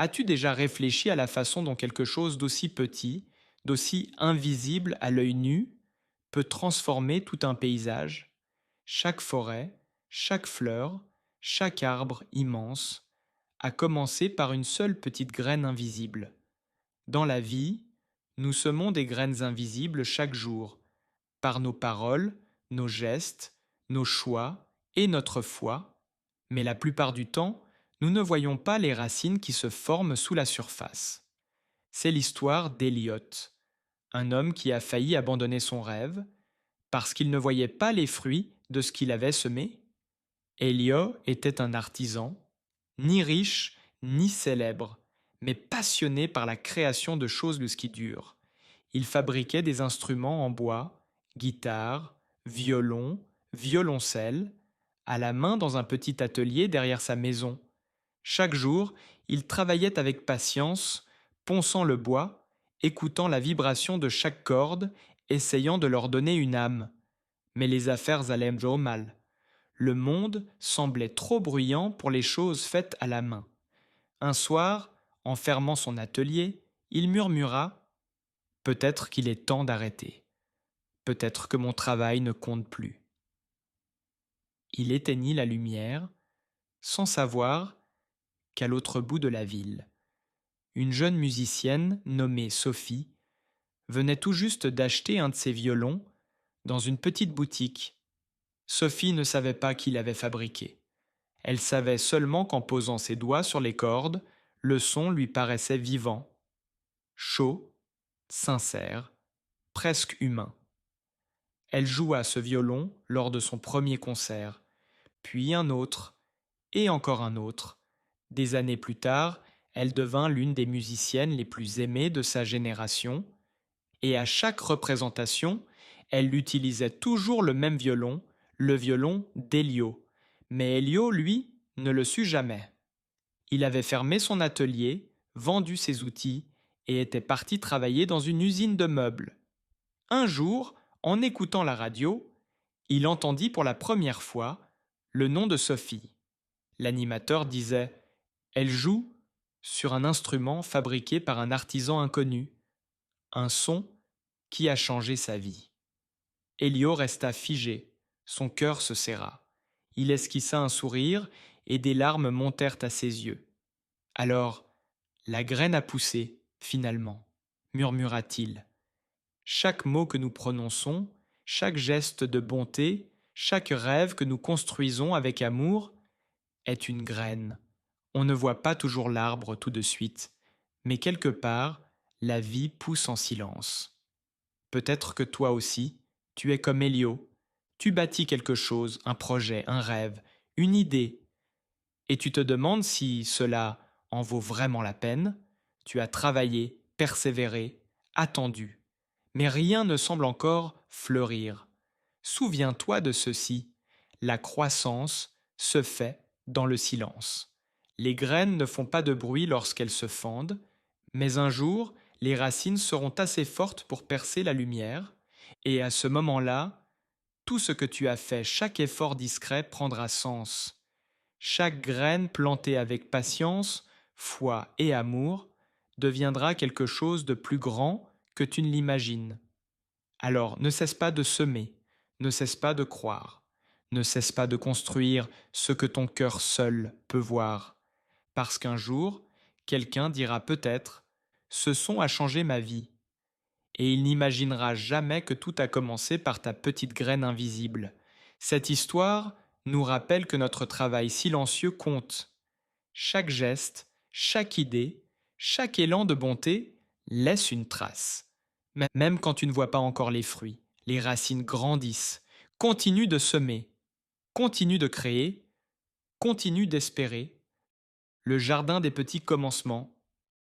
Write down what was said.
As-tu déjà réfléchi à la façon dont quelque chose d'aussi petit, d'aussi invisible à l'œil nu, peut transformer tout un paysage? Chaque forêt, chaque fleur, chaque arbre immense a commencé par une seule petite graine invisible. Dans la vie, nous semons des graines invisibles chaque jour, par nos paroles, nos gestes, nos choix et notre foi, mais la plupart du temps, nous ne voyons pas les racines qui se forment sous la surface. C'est l'histoire d'Eliot, un homme qui a failli abandonner son rêve parce qu'il ne voyait pas les fruits de ce qu'il avait semé. Eliot était un artisan, ni riche ni célèbre, mais passionné par la création de choses de ski dur. Il fabriquait des instruments en bois, guitare, violon, violoncelle, à la main dans un petit atelier derrière sa maison. Chaque jour, il travaillait avec patience, ponçant le bois, écoutant la vibration de chaque corde, essayant de leur donner une âme. Mais les affaires allaient toujours mal. Le monde semblait trop bruyant pour les choses faites à la main. Un soir, en fermant son atelier, il murmura: peut-être qu'il est temps d'arrêter. Peut-être que mon travail ne compte plus. Il éteignit la lumière, sans savoir qu'à l'autre bout de la ville, une jeune musicienne nommée Sophie venait tout juste d'acheter un de ses violons dans une petite boutique. Sophie ne savait pas qui l'avait fabriqué. Elle savait seulement qu'en posant ses doigts sur les cordes, le son lui paraissait vivant, chaud, sincère, presque humain. Elle joua ce violon lors de son premier concert, puis un autre, et encore un autre. Des années plus tard, elle devint l'une des musiciennes les plus aimées de sa génération, et à chaque représentation, elle utilisait toujours le violon d'Elio. Mais Elio, lui, ne le sut jamais. Il avait fermé son atelier, vendu ses outils, et était parti travailler dans une usine de meubles. Un jour, en écoutant la radio, il entendit pour la première fois le nom de Sophie. L'animateur disait: elle joue sur un instrument fabriqué par un artisan inconnu, un son qui a changé sa vie. Elio resta figé, son cœur se serra. Il esquissa un sourire et des larmes montèrent à ses yeux. Alors, la graine a poussé, finalement, murmura-t-il. Chaque mot que nous prononçons, chaque geste de bonté, chaque rêve que nous construisons avec amour est une graine. On ne voit pas toujours l'arbre tout de suite, mais quelque part, la vie pousse en silence. Peut-être que toi aussi, tu es comme Elio. Tu bâtis quelque chose, un projet, un rêve, une idée, et tu te demandes si cela en vaut vraiment la peine. Tu as travaillé, persévéré, attendu, mais rien ne semble encore fleurir. Souviens-toi de ceci: la croissance se fait dans le silence. Les graines ne font pas de bruit lorsqu'elles se fendent, mais un jour, les racines seront assez fortes pour percer la lumière, et à ce moment-là, tout ce que tu as fait, chaque effort discret prendra sens. Chaque graine plantée avec patience, foi et amour deviendra quelque chose de plus grand que tu ne l'imagines. Alors ne cesse pas de semer, ne cesse pas de croire, ne cesse pas de construire ce que ton cœur seul peut voir, parce qu'un jour, quelqu'un dira peut-être: ce son a changé ma vie, et il n'imaginera jamais que tout a commencé par ta petite graine invisible. Cette histoire nous rappelle que notre travail silencieux compte. Chaque geste, chaque idée, chaque élan de bonté laisse une trace. Même quand tu ne vois pas encore les fruits, les racines grandissent. Continue de semer, continue de créer, continue d'espérer. Le jardin des petits commencements